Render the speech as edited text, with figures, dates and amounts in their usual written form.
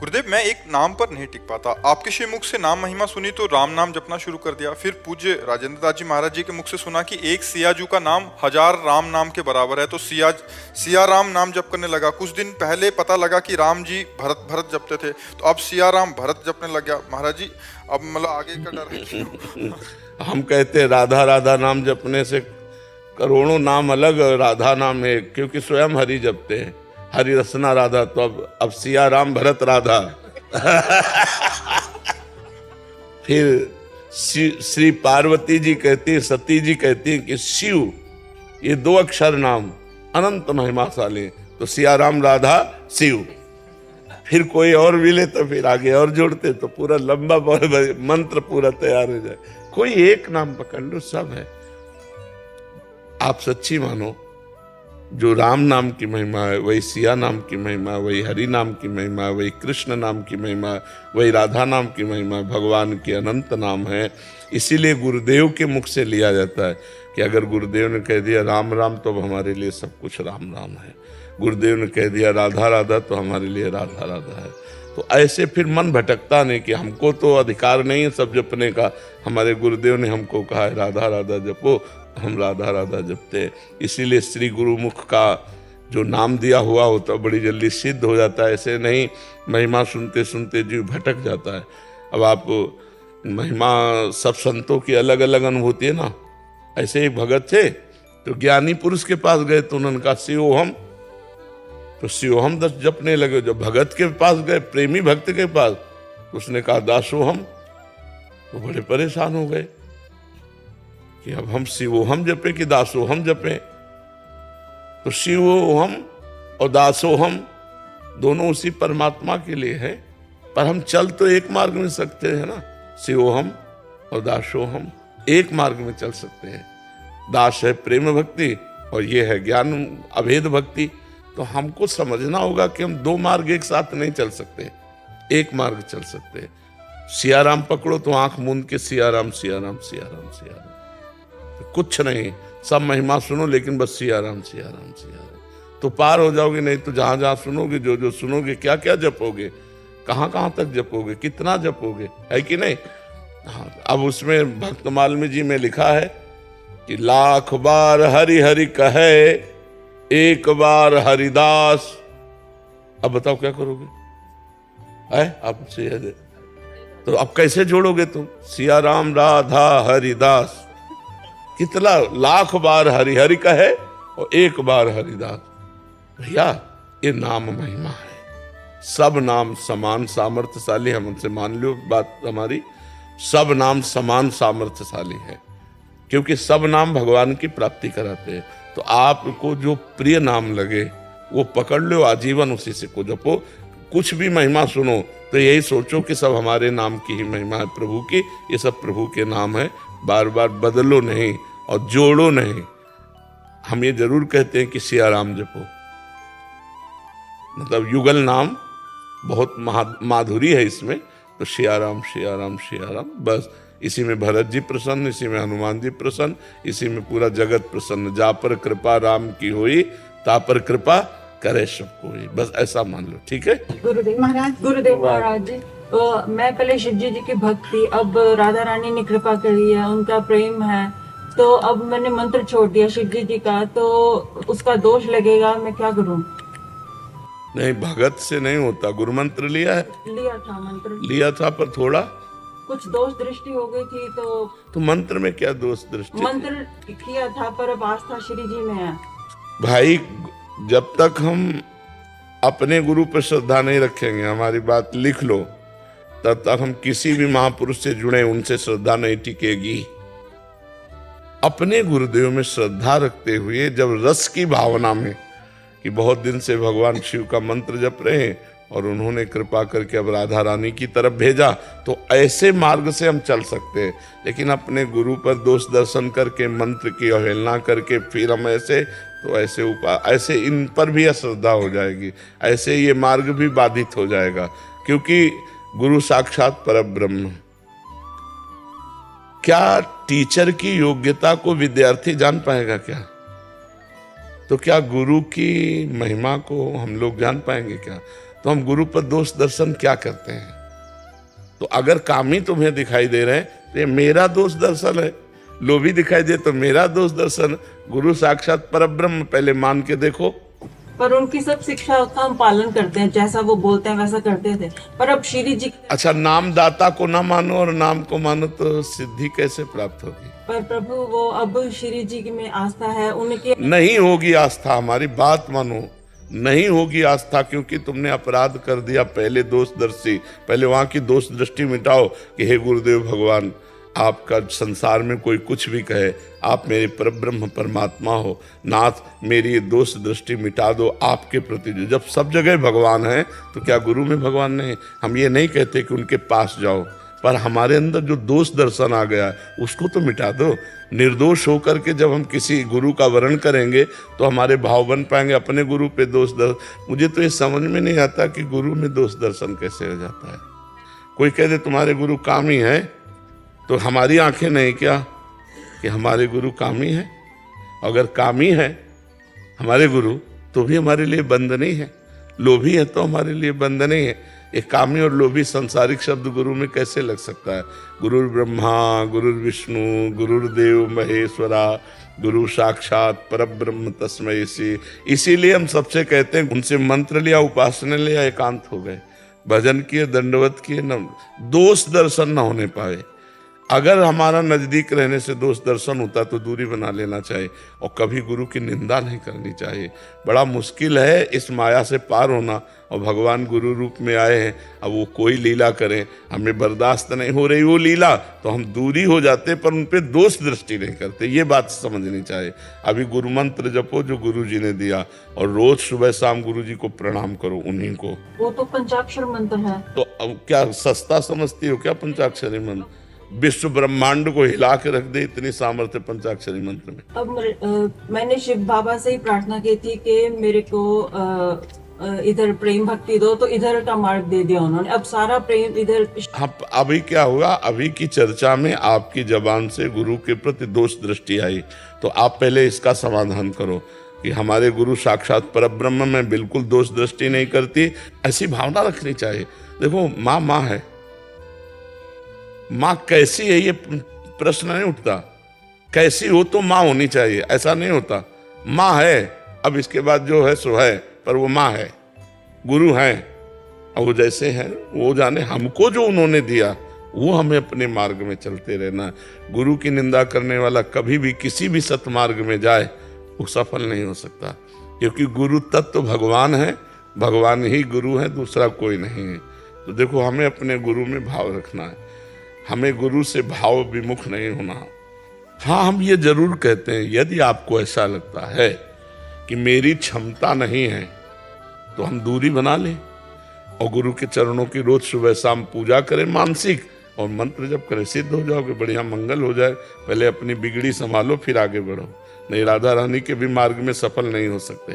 गुरुदेव, मैं एक नाम पर नहीं टिक पाता। आपके श्री मुख से नाम महिमा सुनी तो राम नाम जपना शुरू कर दिया। फिर पूज्य राजेंद्र दास जी महाराज जी के मुख से सुना कि एक सियाजू का नाम 1000 राम नाम के बराबर है, तो सिया राम नाम जप करने लगा। कुछ दिन पहले पता लगा कि राम जी भरत भरत जपते थे, तो अब सिया राम भरत जपने लग गया। महाराज जी, अब मतलब आगे का डर है। हम कहते हैं राधा राधा नाम जपने से करोड़ों नाम अलग, राधा नाम है, क्योंकि स्वयं हरि जपते हैं। हरि रसना राधा, तो अब सिया राम भरत राधा। फिर श्री पार्वती जी कहती है, सती जी कहती है कि शिव, ये 2 अक्षर नाम अनंत महिमाशाली, तो सिया राम राधा शिव। फिर कोई और मिले तो फिर आगे और जोड़ते, तो पूरा लंबा मंत्र पूरा तैयार हो जाए। कोई एक नाम पकड़ लो, सब है। आप सच्ची मानो, जो राम नाम की महिमा है वही सिया नाम की महिमा, वही हरि नाम की महिमा, वही कृष्ण नाम की महिमा, वही राधा नाम की महिमा, भगवान के अनंत नाम है। इसीलिए गुरुदेव के मुख से लिया जाता है कि अगर गुरुदेव ने कह दिया राम राम, तो हमारे लिए सब कुछ राम राम है। गुरुदेव ने कह दिया राधा राधा, तो हमारे लिए राधा राधा है। तो ऐसे फिर मन भटकता नहीं कि हमको तो अधिकार नहीं है सब जपने का। हमारे गुरुदेव ने हमको कहा है राधा राधा जपो, हम राधा राधा जपते। इसीलिए श्री गुरुमुख का जो नाम दिया हुआ होता बड़ी जल्दी सिद्ध हो जाता है। ऐसे नहीं महिमा सुनते सुनते जीव भटक जाता है। अब आप महिमा सब संतों की अलग अलग अनुभूति है ना। ऐसे एक भगत थे, तो ज्ञानी पुरुष के पास गए तो उन्होंने कहा शिवोहम, तो शिवोहम जपने लगे। जब भगत के पास गए, प्रेमी भक्त के पास, तो उसने कहा दासोहम, तो बड़े परेशान हो गए कि अब हम शिवोहम जपे कि दासोहम जपे। तो शिवोहम और दासोहम दोनों उसी परमात्मा के लिए है, पर हम चल तो एक मार्ग में सकते हैं ना। शिवोहम और दासोहम एक मार्ग में चल सकते हैं। दास है प्रेम भक्ति और ये है ज्ञान अभेद भक्ति। तो हमको समझना होगा कि हम 2 मार्ग एक साथ नहीं चल सकते, एक मार्ग चल सकते हैं। सियाराम पकड़ो तो आंख मूंद के सियाराम सियाराम सियाराम सियाराम, तो कुछ नहीं, सब महिमा सुनो लेकिन बस सियाराम सियाराम सियाराम, तो पार हो जाओगे। नहीं तो जहां जहां सुनोगे, जो जो सुनोगे, क्या क्या जपोगे, कहां कहां तक जपोगे, कितना जपोगे, है कि नहीं। हाँ, अब उसमें भक्तमाल में जी में लिखा है कि लाख बार हरि हरि कहे, एक बार हरिदास। अब बताओ क्या करोगे, है आपसे याद है? तो अब कैसे जोड़ोगे तुम सिया राम राधा हरिदास? कितना लाख बार हरि हरि कहे और एक बार हरिदास। भैया ये नाम महिमा है। सब नाम समान सामर्थ्यशाली, हमसे मान लो बात हमारी, सब नाम समान सामर्थ्यशाली है, क्योंकि सब नाम भगवान की प्राप्ति कराते हैं। तो आपको जो प्रिय नाम लगे वो पकड़ लो, आजीवन उसी से को जपो। कुछ भी महिमा सुनो तो यही सोचो कि सब हमारे नाम की ही महिमा है, प्रभु की। ये सब प्रभु के नाम है, बार बार बदलो नहीं और जोड़ो नहीं। हम ये जरूर कहते हैं कि सिया राम जपो, मतलब युगल नाम बहुत माधुरी है इसमें। तो सिया राम सिया राम सिया राम, बस इसी में भरत जी प्रसन्न, इसी में हनुमान जी प्रसन्न, इसी में पूरा जगत प्रसन्न। जा पर कृपा राम की हुई, ता पर कृपा करे सब कोई, बस ऐसा मान लो। ठीक है गुरुदेव महाराज जी, मैं पहले शिव जी की भक्त थी, अब राधा रानी ने कृपा करी है, उनका प्रेम है, तो अब मैंने मंत्र छोड़ दिया शिव जी का, तो उसका दोष लगेगा, मैं क्या करूं? नहीं, भगत से नहीं होता। गुरु मंत्र लिया है? लिया था, मंत्र लिया था, पर थोड़ा कुछ दोष दृष्टि हो गई थी। तो मंत्र में क्या दोष दृष्टि? मंत्र किया था पर अब आस्था श्री जी में है। भाई जब तक हम अपने गुरु पर श्रद्धा नहीं रखेंगे, हमारी बात लिख लो, तब तक हम किसी भी महापुरुष से जुड़े उनसे श्रद्धा नहीं टिकेगी। अपने गुरुदेव में श्रद्धा रखते हुए, जब रस की भावना में कि बहुत दिन से भगवान शिव का मंत्र जप रहे हैं और उन्होंने कृपा करके अब राधा रानी की तरफ भेजा, तो ऐसे मार्ग से हम चल सकते हैं। लेकिन अपने गुरु पर दोष दर्शन करके, मंत्र की अवहेलना करके फिर हम ऐसे, तो ऐसे इन पर भी अश्रद्धा हो जाएगी, ऐसे ये मार्ग भी बाधित हो जाएगा। क्योंकि गुरु साक्षात परब्रह्म। क्या टीचर की योग्यता को विद्यार्थी जान पाएगा क्या? तो क्या गुरु की महिमा को हम लोग जान पाएंगे क्या? तो हम गुरु पर दोष दर्शन क्या करते हैं? तो अगर कामी तुम्हें दिखाई दे रहे हैं तो ये मेरा दोष दर्शन है, लोभी दिखाई दे तो मेरा दोष दर्शन। गुरु साक्षात परब्रह्म, पहले मान के देखो। पर उनकी सब शिक्षा का हम पालन करते हैं, जैसा वो बोलते हैं वैसा करते थे। पर अब श्री जी अच्छा, नामदाता को ना मानो और नाम को मानो तो सिद्धि कैसे प्राप्त होगी? पर प्रभु वो अब श्री जी में आस्था है उनके। नहीं होगी आस्था, हमारी बात मानो, नहीं होगी आस्था, क्योंकि तुमने अपराध कर दिया। पहले दोष दर्शी, पहले वहां की दोष दृष्टि मिटाओ कि हे गुरुदेव भगवान, आपका संसार में कोई कुछ भी कहे, आप मेरे परब्रह्म परमात्मा हो, नाथ मेरी ये दोष दृष्टि मिटा दो आपके प्रति। जो जब सब जगह भगवान है तो क्या गुरु में भगवान नहीं? हम ये नहीं कहते कि उनके पास जाओ, पर हमारे अंदर जो दोष दर्शन आ गया उसको तो मिटा दो। निर्दोष होकर के जब हम किसी गुरु का वर्ण करेंगे तो हमारे भाव बन पाएंगे अपने गुरु पे दोष दर्शन। मुझे तो ये समझ में नहीं आता कि गुरु में दोष दर्शन कैसे हो जाता है। कोई कह दे तुम्हारे गुरु कामी है, तो हमारी आंखें नहीं क्या कि हमारे गुरु कामी है? अगर कामी है हमारे गुरु तो भी हमारे लिए बंद नहीं है, लोभी है तो हमारे लिए बंद नहीं है। एक कामी और लोभी सांसारिक शब्द गुरु में कैसे लग सकता है? गुरुर ब्रह्मा गुरुर विष्णु गुरुर्देव महेश्वरा गुरु साक्षात परब्रह्म तस्मै श्री। इसीलिए हम सबसे कहते हैं उनसे मंत्र लिया, उपासना लिया, एकांत हो गए, भजन किए, दंडवत किए, न दोष दर्शन न होने पाए। अगर हमारा नजदीक रहने से दोष दर्शन होता तो दूरी बना लेना चाहिए और कभी गुरु की निंदा नहीं करनी चाहिए। बड़ा मुश्किल है इस माया से पार होना, और भगवान गुरु रूप में आए हैं। अब वो कोई लीला करें, हमें बर्दाश्त नहीं हो रही वो लीला, तो हम दूरी हो जाते, पर उन पे दोष दृष्टि नहीं करते। ये बात समझनी चाहिए। अभी गुरु मंत्र जपो जो गुरु जी ने दिया, और रोज सुबह शाम गुरु जी को प्रणाम करो, उन्हीं को। वो तो पंचाक्षर मंत्र है। तो अब क्या सस्ता समझती हो क्या पंचाक्षरी मंत्र? विश्व ब्रह्मांड को हिला के रख दे इतनी सामर्थ्य पंचाक्षरी मंत्र में। अब मैंने शिव बाबा से ही प्रार्थना की थी कि मेरे को इधर प्रेम भक्ति दो, तो इधर का मार्ग दे दिया उन्होंने। अब सारा प्रेम इधर। हाँ, अभी क्या हुआ, अभी की चर्चा में आपकी जबान से गुरु के प्रति दोष दृष्टि आई, तो आप पहले इसका समाधान करो कि हमारे गुरु साक्षात परब्रह्म में बिल्कुल दोष दृष्टि नहीं करती। ऐसी भावना रखनी चाहिए। देखो, माँ माँ है, माँ कैसी है ये प्रश्न नहीं उठता। कैसी हो तो माँ होनी चाहिए, ऐसा नहीं होता। माँ है, अब इसके बाद जो है सो है, पर वो माँ है, गुरु हैं, और वो जैसे हैं वो जाने। हमको जो उन्होंने दिया वो हमें अपने मार्ग में चलते रहना। गुरु की निंदा करने वाला कभी भी किसी भी सतमार्ग में जाए वो सफल नहीं हो सकता, क्योंकि गुरु तत्व भगवान है, भगवान ही गुरु है, दूसरा कोई नहीं है। तो देखो, हमें अपने गुरु में भाव रखना है, हमें गुरु से भाव विमुख नहीं होना। हाँ, हम ये जरूर कहते हैं, यदि आपको ऐसा लगता है कि मेरी क्षमता नहीं है तो हम दूरी बना लें और गुरु के चरणों की रोज सुबह शाम पूजा करें मानसिक, और मंत्र जप करें, सिद्ध हो जाओगे, बढ़िया मंगल हो जाए। पहले अपनी बिगड़ी संभालो, फिर आगे बढ़ो, नहीं राधा रानी के भी मार्ग में सफल नहीं हो सकते।